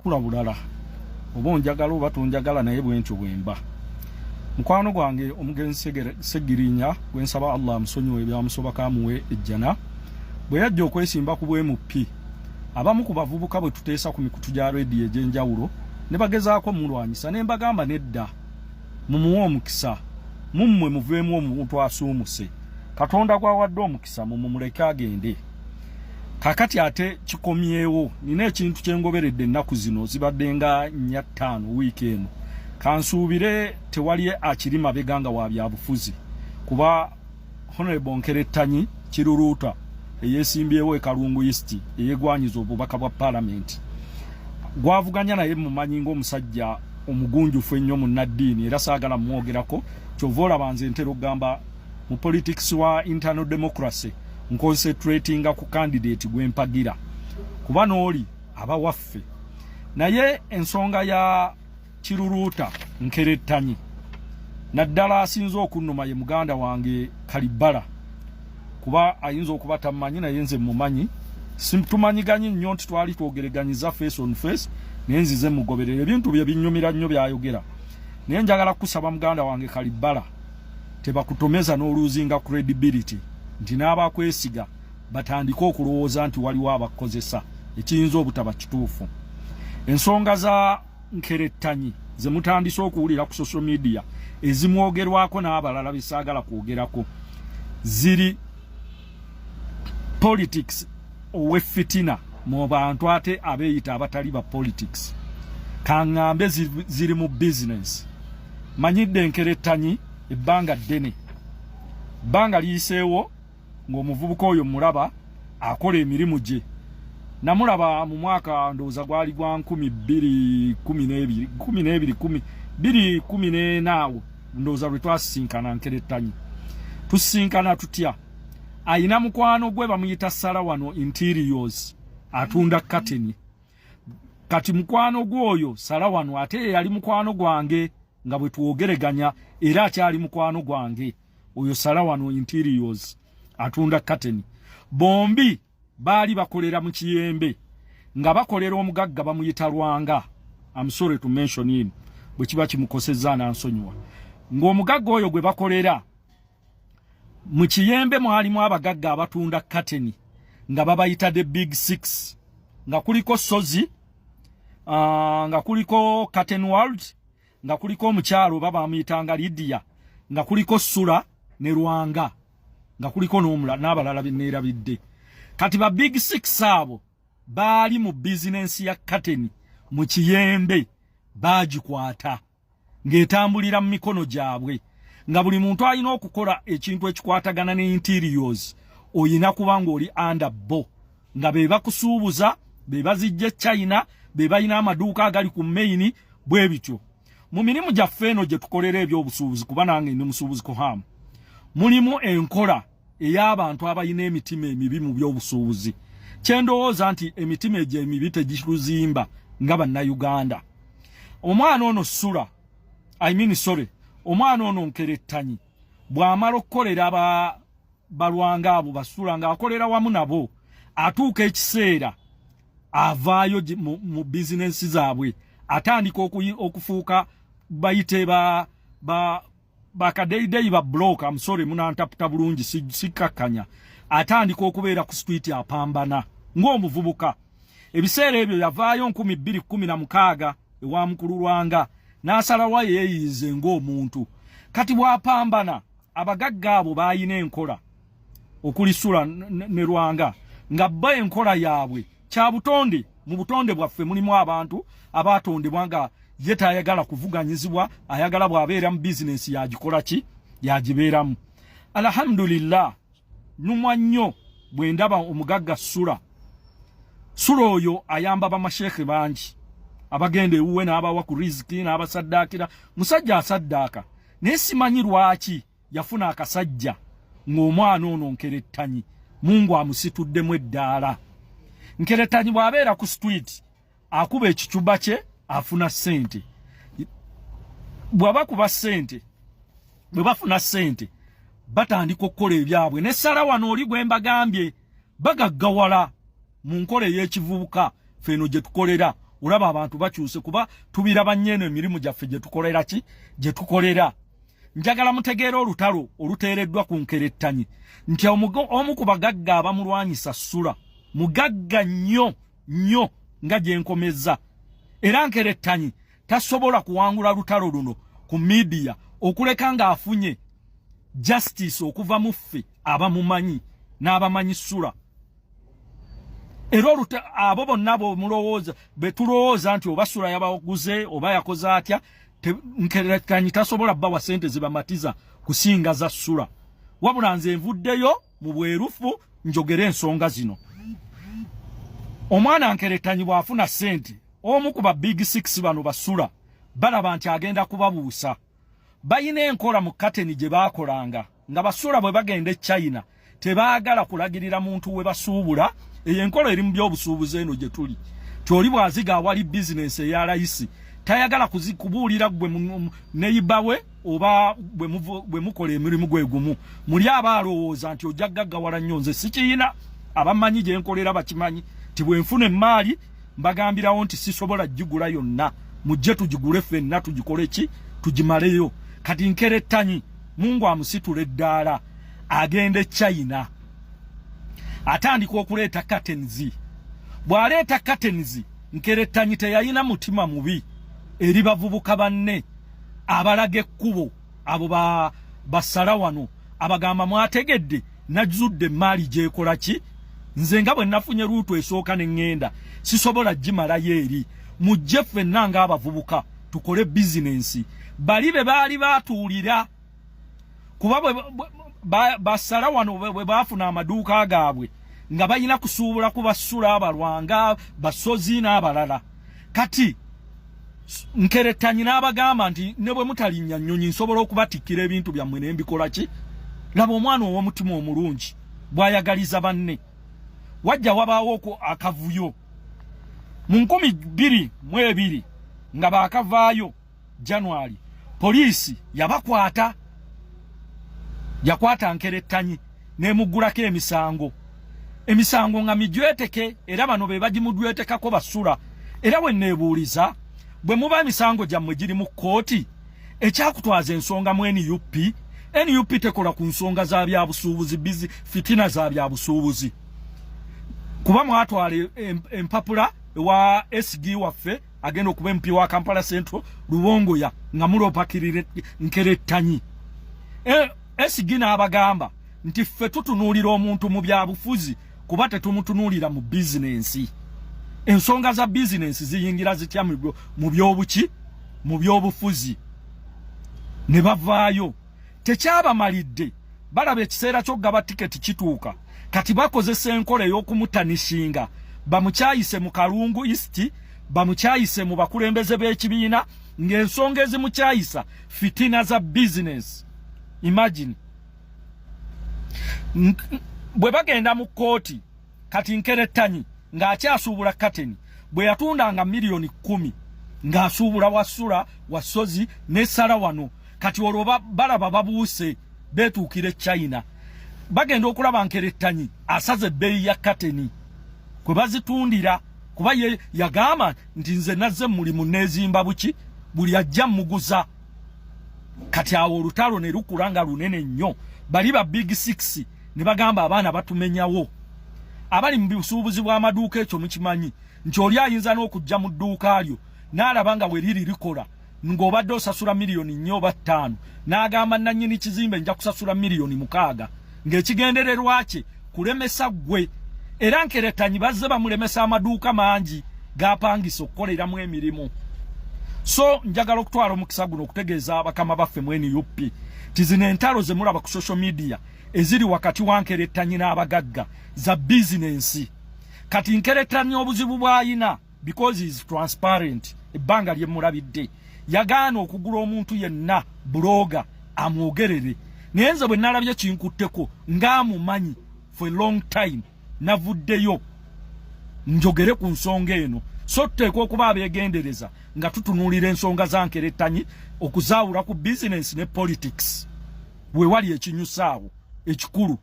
kula bulala oba onjagala oba tonjagala naye bwentyo bwemba mukwano gwange omugenzi Segirinya gwensaba Allah amusonyiwe byamusoba kamuwe ejjana bwe yajja okwesimba ku bwemupi abamu ku bavubuka bwe tuteesa ku mikutu gya radio egy'enjawulo ne bagezaako mulwanyisa ne mbagamba nedda mumuwe omukisa mummwe muveemu omuntu asuumuse Katonda gwawadde omukisa mumuleke agende kakati ate kikomyewo nina ekintu kyengoberedde ennaku zino zibadde nga 4-5 wiiki eno kansuubire tewali akirima beganga wa byabufuzi kuba Honorable Nkerettanyi Kiruruuta eyeesimbyewo e Kalungu East eyegwanyiza obubaka bwa Parliament gwavuganya naye mumanyi ng'omusajja omugunjufu ennyo mu naddiini era saagala mwogerako kyova olaba nze ntera okugamba mu politics wa internal democracy concentrating ku candidate gwempagira kuba n'oli aba waffe naye ensonga ya Kiruruuta Nkerettanyi naddala asinza okunnuma ye muganda wange Kalibala kuba ayinza okuba tamanyi naye nze mumanyi simtumanyiganyi nnyo nti twali twogereganyiza face on face naye nzize mugoberere ebintu bye binnyumira nnyo byayogera naye njagala kusaba muganda wange Kalibala tebakutomeza n'oluzinga credibility nti n'abakwesiga batandika okulowooza nti waliwo abakozesa ekiyinza obutaba kituufu ensonga za Nkerettanyi ze mutandise okuwulira ku social media ezimwogerwako n'abalala bisaagala kwogerako ziri politics owefitina mu bantu ate abeeyita abatali ba politics kaŋŋambe ziri mu business manyidde Nkerettanyi ebbanga ddene bbanga liyiseewo ng'omuvubuka oyo mulaba akola emirimu gye namulaba mu mwaka ndowooza gwali gwa 2014 ndowooza lwe twasisinkana Nkerettanyi tusisinkana tutya ayina mukwano gwe bamuyita Sarawano Interiors atunda kateni kati mukwano gwoyo Sarawano ate yali mukwano gwange nga bwe tuwogereganya era akyali mukwano gwange oyo Sarawano Interiors atunda kateni bombi baali bakolera mu Kiyembe nga bakolera omugagga bamuyita Lwanga I'm sorry to mention him bwe kiba kimukosezza nansonyiwa ng'omugagga oyo gwe bakolera mu Kiyembe mwalimu abagagga abatunda kateni nga babayita the big six nga kuliko Sozi nga kuliko Curtain World nga kuliko omukyalo baba amuyitanga Lydia nga kuliko Sula ne Lwanga nga kuliko n'abalala beneerabidde kati ba big six abo baali mu business ya kateni mu Kiyembe bagikwata ng'etambulira mu mikono gyabwe nga buli muntu alina okukola ekintu ekikwatagana ne Interiors oyina kuba ng'oli under bo nga be bakusuubuza be bazijja China be balina amaduuka agali ku main bwe bityo mu mirimu gyaffe eno gye tukolera ebyobusuubuzi kuba nange ndi musuubuzi ko hamu mulimu enkola ey'abantu abalina emitima emibi mu by'obusuubuzi kyendowooza nti emitima egyo emibi tegiruzimba nga bannayuganda omwana ono Sula omwana ono Nkerettanyi bw'amala okukolera balwanga abo basula ng'akolera wamu nabo atuuka ekiseera avaayo mu bizinensi zaabwe atandika okufuuka bayite bakadeideyi ba block I'm sorry munantaputa bulungi sikakanya atandika okubeera ku street apambana ng'omuvubuka ebiseera ebyo yavaayo 2016 ewa mukulu Lwanga n'asalawo yeeyize ng'omuntu kati bw'apambana abagagga abo baayina enkola okuli Sula ne Lwanga nga bba enkola yaabwe kya butonde mu butonde bwaffe mulimu abantu abatondebwa nga ye tayagala kuvuganyizibwa ayagala bw'abeera mu bizinesi yagikola ki yagibeeramu alhamdulillah numwa nnyo bwe ndaba omugagga Sula oyo ayamba bamashekhe bangi abagenda ewuwe n'abawa ku riziki n'abasaddaakira musajja asaddaaka naye simanyi lwaki yafuna akasajja ng'omwana ono Nkerettanyi Mungu amusituddemu eddaala Nkerettanyi bw'abeera ku street akuba ekicuba kye afuna ssente bwe bafuna ssente batandika okukola ebyabwe ne Sarawano oli gwe mbagambye bagaggawala mu nkola ey'ekivubuka feno gye tukolera ulaba abantu bakyuse kuba tubiraba nnyeno emirimu gyaffe gye tukolera ki gye tukolera. Njagala mutegeera olutalo oluteereddwa ku Nkerettanyi nti omu ku bagagga abamulwanyisa Ssula mugagga nnyo nga gye nkomeza, era Nkerettanyi tasobola kuwangula lutalo luno ku media okuleka ng'afunye justice okuva mu ffe abamumanyi n'abamanyi Ssula. Era abo bonna mulowooza betulowooza nti oba Ssula yabaguze oba yakoze atya, Nkerettanyi tasobola bbawa sente zibamatiza kusinga za Ssula. Wabula nze nvuddeyo mu bwerufu njogere ensonga zino. Omwana Nkerettanyi bw'afuna sente, omu ku ba big six bano ba Ssula balaba nti agenda kubabuusa. Bayina enkola mu Kateni gye baakolanga nga ba Ssula bwe bagenda e China tebaagala kulagirira muntu we basuubula. Eyo enkola eri mu by'obusuubuzi eno gye tuli. Tyoli bwaziga awali bizinesi eya layisi tayagala kubuulira gwe neyibawe oba bwe mukola emirimu gwe gumu. Muli abaalowooza nti ojja gaggawala nnyo, nze sikiyina. Abamanyi gye nkolera bakimanyi ti bwe nfuna emmaali mbagambirawo nti sisobola gigula yonna, mujje tugigule ffenna tugikole ki tugimaleyo. Kati Nkerettanyi Mungu amusitula eddaala agende China atandika okuleeta curtains. Bw'aleeta curtains, Nkerettanyi teyayina mutima mubi eri bavubuka banne abalaga ekkubo abo basala wano abagamba mwategedde najjudde emmaali gyekola ki, nze nga bwe nafunye luutu esooka ne ŋŋenda sisobola gimalayo eri, mujje ffenna ng'abavubuka tukole bizinensi. Bali be baali baatuulira kuba basala wano bwe baafuna amaduuka gaabwe nga balina kusuubula ku Bassula abalwanga Basozi n'abalala. Kati Nkerettanyi n'abagamba nti ne bwe mutalinnya nnyonyi nsobola okubatikkira ebintu byammwe ne mbikola ki. Laba omwana ow'omutima omulungi bw'ayagaliza banne. Wajja wabaawo akavuyo mu 2022 nga baakavaayo January, poliisi yabakwata, yakwata Nkerettanyi n'emuggulako emisango nga mijweteke, era bano be bagimujwetekako ba Ssula. Era bwe neebuuliza bwe muba emisango gyammwe giri mu kkooti ekyakutwaza ensonga mu NUP tekola ku nsonga za byabusuubuzi fitina za byabusuubuzi. Kuba mwatwala empapula wa SG waffe agenda okuba MP wa Kampala Central Lubongoya nga mulopakirire Nkerettanyi. SG n'abagamba nti ffe tutunuulira omuntu mu byabufuzi kuba tetumutunuulira mu bizinensi. Ensonga za bizinensi ziyingira zitya mu by'obuki mu by'obufuzi. Ne bavaayo tekyabamalidde, balaba ekiseera ky'okugaba tiketi kituuka, kati bakozesa enkola ey'okumutanishinga bamukyayise mu Kalungu East, bamukyayise mu bakulembeze b'ekibiina ng'ensonga ezimukyayisa fitina za business. Imagine bwe bagenda mu kkooti kati Nkerettanyi ng'akyasuubula Kateni bwe yatundanga miliyoni 10 ng'asuubula wa Ssula wa Sozi ne Sala wano, kati olwo balaba babuuse beetuukire China. Bagenda okulaba Nkerettanyi asaze ebbeeyi ya Kateni kwe bazitundira kuba ye yagamba nti nze nazze mulimu neezimba buki buli ajja muguza. Kati awo olutalo ne lukula nga lunene nnyo, bali ba big six ne bagamba abaana batumenyawo. Abali mu busuubuzi bw'amaduuka ekyo mukimanyi nti oli ayinza n'okujja mu dduuka lyo n'alaba nga bwe liri likola ng'obadde osasula miliyoni 4 oba 5 n'agamba nannyini kizimbe nja kusasula miliyoni 6 ng'ekigendererwa kye kulemesa ggwe. Era Nkerettanyi bazze bamulemesa amaduuka mangi gapangisa okukoleramu emirimu. So njagala okutwala omukisa guno okutegeeza abakama baffe mu NUP ti zino entalo ze mulaba ku social media eziri wakati wa Nkerettanyi n'abagagga za bizinensi. Kati Nkerettanyi obuzibu bw'ayina because he is transparent, ebbanga lye mulabidde yagaana okugula omuntu yenna bloga amwogerere. Naye nze bwe nalabye kinkutteko ng'amumanyi for a long time navuddeyo njogere ku nsonga eno. So tuteekwa okuba abeegendereza nga tutunuulira ensonga za Nkerettanyi okuzaawula ku business ne politics we wali ekinyusaawo ekikulu.